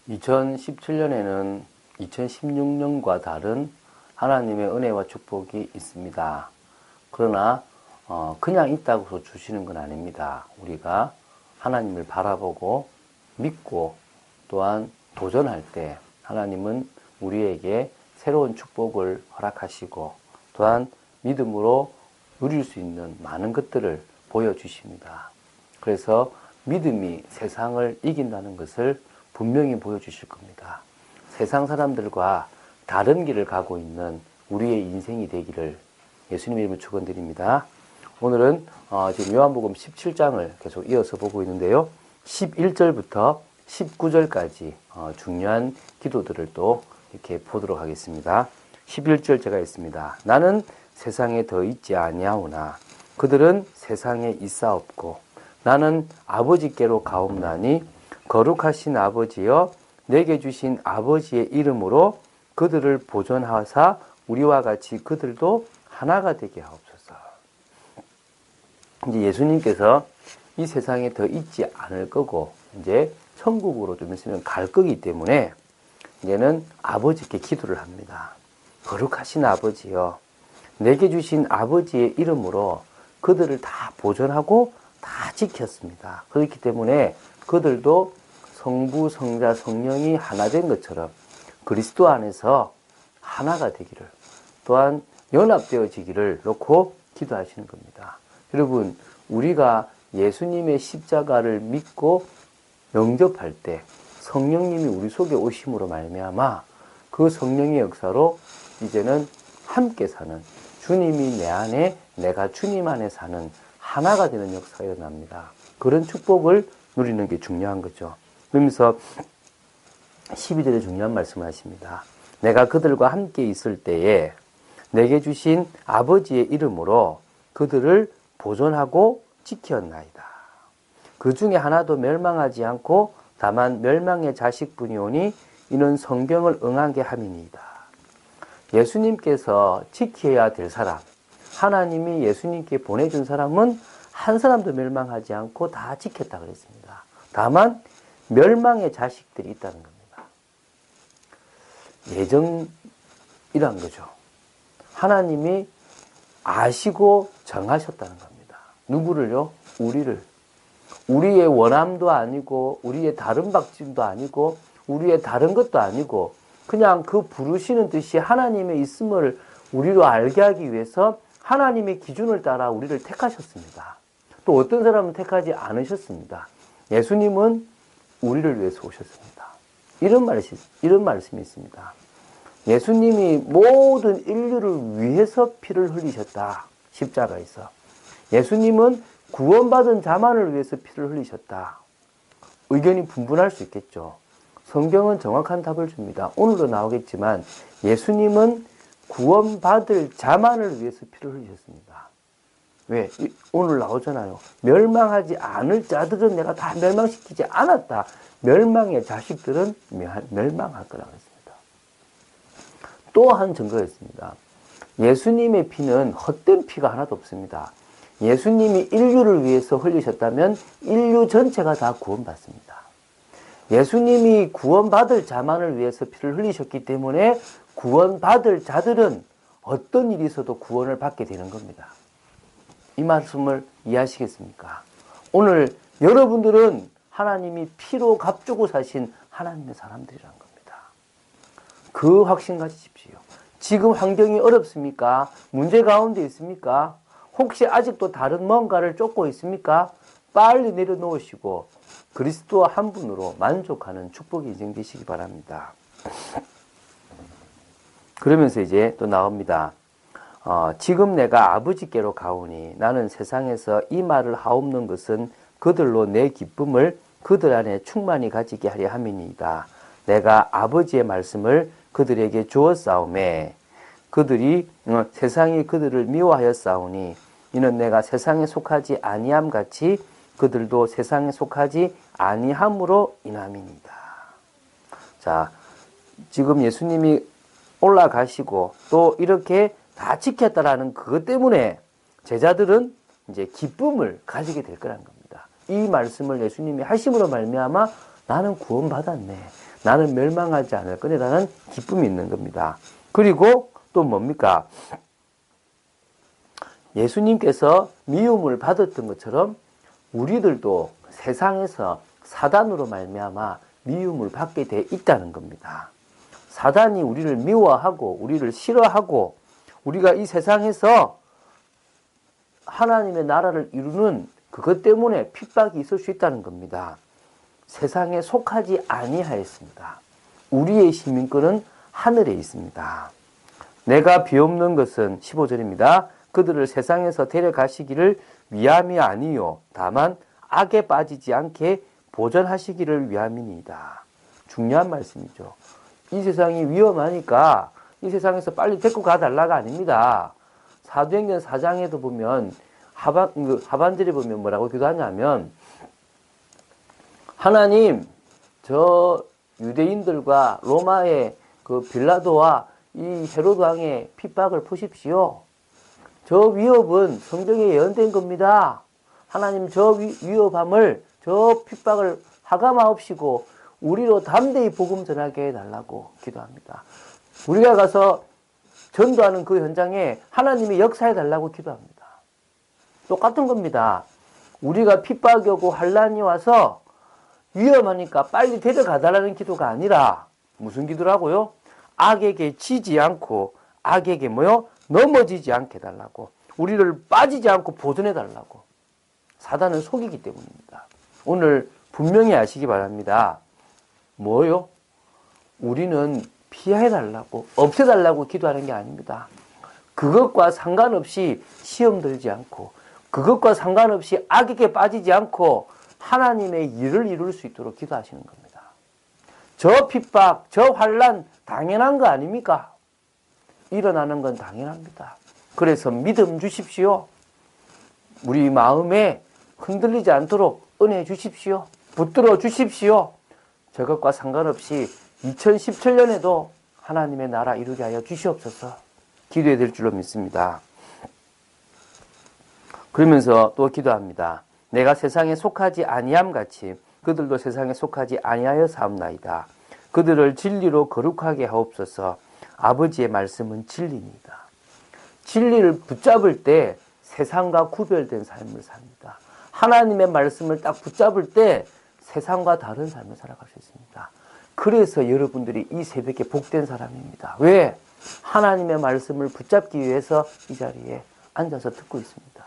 2017년에는 2016년과 다른 하나님의 은혜와 축복이 있습니다. 그러나 그냥 있다고 주시는 건 아닙니다. 우리가 하나님을 바라보고 믿고 또한 도전할 때 하나님은 우리에게 새로운 축복을 허락하시고 또한 믿음으로 누릴 수 있는 많은 것들을 보여주십니다. 그래서 믿음이 세상을 이긴다는 것을 분명히 보여주실 겁니다. 세상 사람들과 다른 길을 가고 있는 우리의 인생이 되기를 예수님의 이름으로 축원드립니다. 오늘은 지금 요한복음 17장을 계속 이어서 보고 있는데요. 11절부터 19절까지 중요한 기도들을 또 이렇게 보도록 하겠습니다. 11절 제가 읽습니다. 나는 세상에 더 있지 아니하오나 그들은 세상에 있사옵고 나는 아버지께로 가옵나니 거룩하신 아버지여 내게 주신 아버지의 이름으로 그들을 보존하사 우리와 같이 그들도 하나가 되게 하옵소서. 이제 예수님께서 이 세상에 더 있지 않을 거고 이제 천국으로 좀 있으면 갈 거기 때문에 이제는 아버지께 기도를 합니다. 거룩하신 아버지여 내게 주신 아버지의 이름으로 그들을 다 보존하고 다 지켰습니다. 그렇기 때문에 그들도 성부, 성자, 성령이 하나 된 것처럼 그리스도 안에서 하나가 되기를 또한 연합되어지기를 놓고 기도하시는 겁니다. 여러분, 우리가 예수님의 십자가를 믿고 영접할 때 성령님이 우리 속에 오심으로 말미암아 그 성령의 역사로 이제는 함께 사는 주님이 내 안에 내가 주님 안에 사는 하나가 되는 역사가 일어납니다. 그런 축복을 누리는 게 중요한 거죠. 그러면서 12절에 중요한 말씀을 하십니다. 내가 그들과 함께 있을 때에 내게 주신 아버지의 이름으로 그들을 보존하고 지켰나이다. 그 중에 하나도 멸망하지 않고 다만 멸망의 자식뿐이 오니 이는 성경을 응하게 함이니이다. 예수님께서 지켜야 될 사람, 하나님이 예수님께 보내준 사람은 한 사람도 멸망하지 않고 다 지켰다 그랬습니다. 다만 멸망의 자식들이 있다는 겁니다. 예정이란 거죠. 하나님이 아시고 정하셨다는 겁니다. 누구를요? 우리를. 우리의 원함도 아니고 우리의 다른 박짐도 아니고 우리의 다른 것도 아니고 그냥 그 부르시는 뜻이 하나님의 있음을 우리로 알게 하기 위해서 하나님의 기준을 따라 우리를 택하셨습니다. 또 어떤 사람은 택하지 않으셨습니다. 예수님은 우리를 위해서 오셨습니다. 이런 말씀이 있습니다. 예수님이 모든 인류를 위해서 피를 흘리셨다. 십자가에서. 예수님은 구원받은 자만을 위해서 피를 흘리셨다. 의견이 분분할 수 있겠죠. 성경은 정확한 답을 줍니다. 오늘도 나오겠지만 예수님은 구원받을 자만을 위해서 피를 흘리셨습니다. 왜? 오늘 나오잖아요. 멸망하지 않을 자들은 내가 다 멸망시키지 않았다. 멸망의 자식들은 멸망할 거라고 했습니다. 또 한 증거가 있습니다. 예수님의 피는 헛된 피가 하나도 없습니다. 예수님이 인류를 위해서 흘리셨다면 인류 전체가 다 구원받습니다. 예수님이 구원받을 자만을 위해서 피를 흘리셨기 때문에 구원받을 자들은 어떤 일이 있어도 구원을 받게 되는 겁니다. 이 말씀을 이해하시겠습니까? 오늘 여러분들은 하나님이 피로 값주고 사신 하나님의 사람들이란 겁니다. 그 확신 가지십시오. 지금 환경이 어렵습니까? 문제 가운데 있습니까? 혹시 아직도 다른 뭔가를 쫓고 있습니까? 빨리 내려놓으시고 그리스도 한 분으로 만족하는 축복이 인생되시기 바랍니다. 그러면서 이제 또 나옵니다. 지금 내가 아버지께로 가오니 나는 세상에서 이 말을 하옵는 것은 그들로 내 기쁨을 그들 안에 충만히 가지게 하려 함이니이다. 내가 아버지의 말씀을 그들에게 주었사오매 그들이 세상이 그들을 미워하였사오니 이는 내가 세상에 속하지 아니함 같이 그들도 세상에 속하지 아니함으로 인함이니이다. 자, 지금 예수님이 올라가시고 또 이렇게 다 지켰다라는 그것 때문에 제자들은 이제 기쁨을 가지게 될 거란 겁니다. 이 말씀을 예수님이 하심으로 말미암아 나는 구원받았네. 나는 멸망하지 않을 거라는 기쁨이 있는 겁니다. 그리고 또 뭡니까? 예수님께서 미움을 받았던 것처럼 우리들도 세상에서 사단으로 말미암아 미움을 받게 돼 있다는 겁니다. 사단이 우리를 미워하고 우리를 싫어하고 우리가 이 세상에서 하나님의 나라를 이루는 그것 때문에 핍박이 있을 수 있다는 겁니다. 세상에 속하지 아니하였습니다. 우리의 시민권은 하늘에 있습니다. 내가 비옵는 것은 15절입니다. 그들을 세상에서 데려가시기를 위함이 아니요 다만 악에 빠지지 않게 보전하시기를 위함이니이다. 중요한 말씀이죠. 이 세상이 위험하니까 이 세상에서 빨리 데리고 가달라가 아닙니다. 사도행전 4장에도 보면 하반절에 보면 뭐라고 기도하냐면 하나님 저 유대인들과 로마의 그 빌라도와 이 헤로드 왕의 핍박을 푸십시오. 저 위협은 성경에 예언된 겁니다. 하나님 저 위협함을 저 핍박을 하감하옵시고 우리로 담대히 복음 전하게 해달라고 기도합니다. 우리가 가서 전도하는 그 현장에 하나님이 역사해달라고 기도합니다. 똑같은 겁니다. 우리가 핍박이 오고 환란이 와서 위험하니까 빨리 데려가달라는 기도가 아니라 무슨 기도라고요? 악에게 지지 않고 악에게 넘어지지 않게 해달라고, 우리를 빠지지 않고 보존해달라고. 사단은 속이기 때문입니다. 오늘 분명히 아시기 바랍니다. 뭐요? 우리는 피해달라고, 없애달라고 기도하는 게 아닙니다. 그것과 상관없이 시험 들지 않고, 그것과 상관없이 악에게 빠지지 않고 하나님의 일을 이룰 수 있도록 기도하시는 겁니다. 저 핍박, 저 환난 당연한 거 아닙니까? 일어나는 건 당연합니다. 그래서 믿음 주십시오. 우리 마음에 흔들리지 않도록 은혜 주십시오. 붙들어 주십시오. 저것과 상관없이 2017년에도 하나님의 나라 이루게 하여 주시옵소서. 기도해야 될 줄로 믿습니다. 그러면서 또 기도합니다. 내가 세상에 속하지 아니함 같이 그들도 세상에 속하지 아니하여 사옵나이다. 그들을 진리로 거룩하게 하옵소서. 아버지의 말씀은 진리입니다. 진리를 붙잡을 때 세상과 구별된 삶을 삽니다. 하나님의 말씀을 딱 붙잡을 때 세상과 다른 삶을 살아갈 수 있습니다. 그래서 여러분들이 이 새벽에 복된 사람입니다. 왜? 하나님의 말씀을 붙잡기 위해서 이 자리에 앉아서 듣고 있습니다.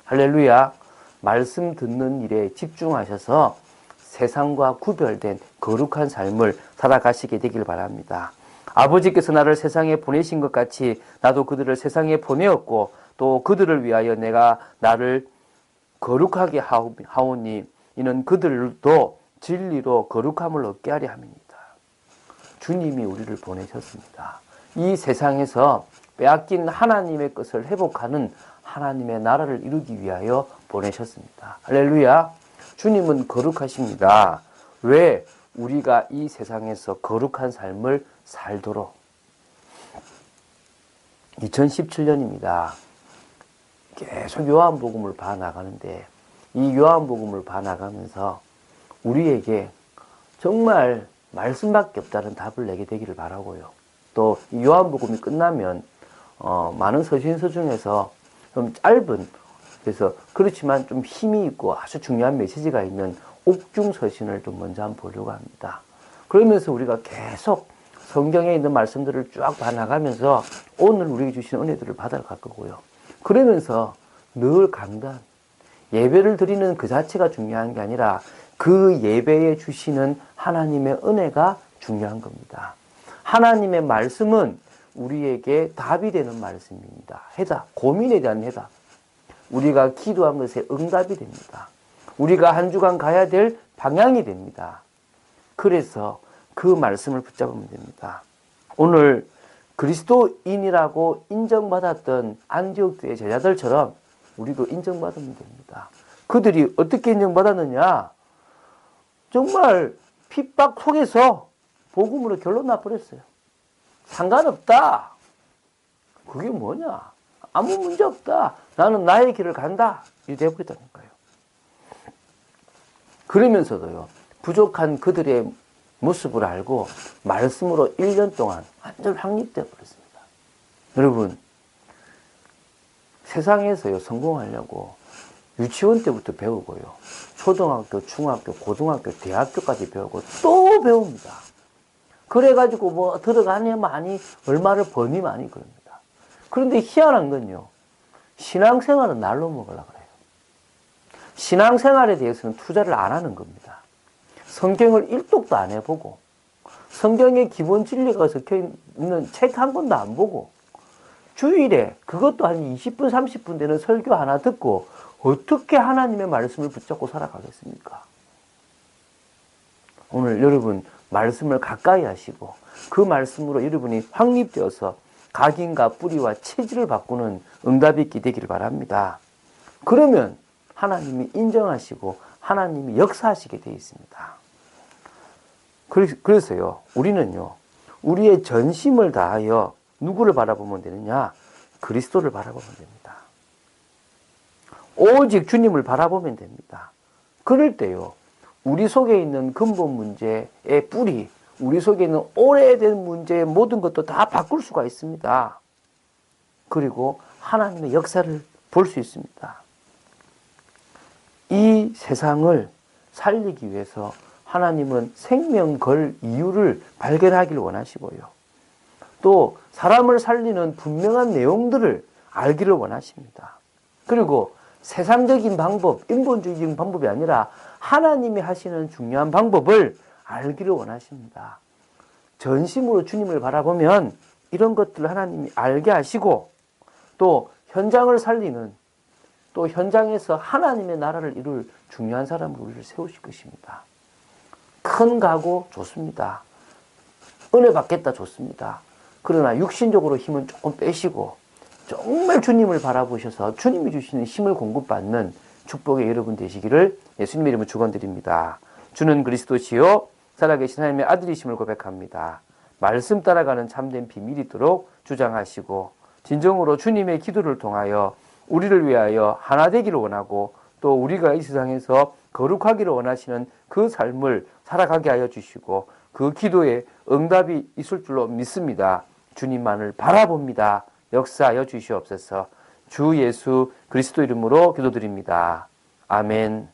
할렐루야. 말씀 듣는 일에 집중하셔서 세상과 구별된 거룩한 삶을 살아가시게 되길 바랍니다. 아버지께서 나를 세상에 보내신 것 같이 나도 그들을 세상에 보내었고 또 그들을 위하여 내가 나를 거룩하게 하오니 이는 그들도 진리로 거룩함을 얻게 하려 함이니이다. 주님이 우리를 보내셨습니다. 이 세상에서 빼앗긴 하나님의 것을 회복하는 하나님의 나라를 이루기 위하여 보내셨습니다. 할렐루야. 주님은 거룩하십니다. 왜? 우리가 이 세상에서 거룩한 삶을 살도록. 2017년입니다. 계속 요한복음을 봐나가는데 이 요한복음을 봐나가면서 우리에게 정말 말씀밖에 없다는 답을 내게 되기를 바라고요. 또 이 요한복음이 끝나면 많은 서신서 중에서 좀 짧은, 그래서 그렇지만 좀 힘이 있고 아주 중요한 메시지가 있는 옥중 서신을 좀 먼저 한번 보려고 합니다. 그러면서 우리가 계속 성경에 있는 말씀들을 쫙 봐나가면서 오늘 우리에게 주신 은혜들을 받아갈 거고요. 그러면서 늘 강단, 예배를 드리는 그 자체가 중요한 게 아니라 그 예배에 주시는 하나님의 은혜가 중요한 겁니다. 하나님의 말씀은 우리에게 답이 되는 말씀입니다. 해답, 고민에 대한 해답. 우리가 기도한 것에 응답이 됩니다. 우리가 한 주간 가야 될 방향이 됩니다. 그래서 그 말씀을 붙잡으면 됩니다. 오늘 그리스도인이라고 인정받았던 안디옥 교회 제자들처럼 우리도 인정받으면 됩니다. 그들이 어떻게 인정받았느냐? 정말 핍박 속에서 복음으로 결론 나버렸어요. 상관없다. 그게 뭐냐? 아무 문제 없다. 나는 나의 길을 간다. 이렇게 돼버렸다니까요. 그러면서도요, 부족한 그들의 모습을 알고 말씀으로 1년 동안 완전 확립되어 버렸습니다. 여러분, 세상에서요, 성공하려고 유치원 때부터 배우고요. 초등학교, 중학교, 고등학교, 대학교까지 배우고 또 배웁니다. 그래가지고 뭐 들어가니 많이 얼마를 버니 많이 그럽니다. 그런데 희한한 건요. 신앙생활은 날로 먹으려고 그래요. 신앙생활에 대해서는 투자를 안 하는 겁니다. 성경을 일독도 안 해보고 성경의 기본 진리가 적혀 있는 책 한 권도 안 보고 주일에 그것도 한 20분 30분 되는 설교 하나 듣고 어떻게 하나님의 말씀을 붙잡고 살아가겠습니까? 오늘 여러분 말씀을 가까이 하시고 그 말씀으로 여러분이 확립되어서 각인과 뿌리와 체질을 바꾸는 응답이 있게 되기를 바랍니다. 그러면 하나님이 인정하시고 하나님이 역사하시게 되어 있습니다. 그래서요, 우리는요, 우리의 전심을 다하여 누구를 바라보면 되느냐? 그리스도를 바라보면 됩니다. 오직 주님을 바라보면 됩니다. 그럴 때요, 우리 속에 있는 근본 문제의 뿌리, 우리 속에 있는 오래된 문제의 모든 것도 다 바꿀 수가 있습니다. 그리고 하나님의 역사를 볼 수 있습니다. 이 세상을 살리기 위해서 하나님은 생명 걸 이유를 발견하기를 원하시고요. 또 사람을 살리는 분명한 내용들을 알기를 원하십니다. 그리고 세상적인 방법, 인본주의적인 방법이 아니라 하나님이 하시는 중요한 방법을 알기를 원하십니다. 전심으로 주님을 바라보면 이런 것들을 하나님이 알게 하시고 또 현장을 살리는 또 현장에서 하나님의 나라를 이룰 중요한 사람으로 우리를 세우실 것입니다. 큰 각오 좋습니다. 은혜 받겠다 좋습니다. 그러나 육신적으로 힘은 조금 빼시고 정말 주님을 바라보셔서 주님이 주시는 힘을 공급받는 축복의 여러분 되시기를 예수님의 이름으로 축원드립니다. 주는 그리스도시요 살아계신 하나님의 아들이심을 고백합니다. 말씀 따라가는 참된 비밀이 있도록 주장하시고 진정으로 주님의 기도를 통하여 우리를 위하여 하나 되기를 원하고 또 우리가 이 세상에서 거룩하기를 원하시는 그 삶을 살아가게 하여 주시고 그 기도에 응답이 있을 줄로 믿습니다. 주님만을 바라봅니다. 역사하여 주시옵소서. 주 예수 그리스도 이름으로 기도드립니다. 아멘.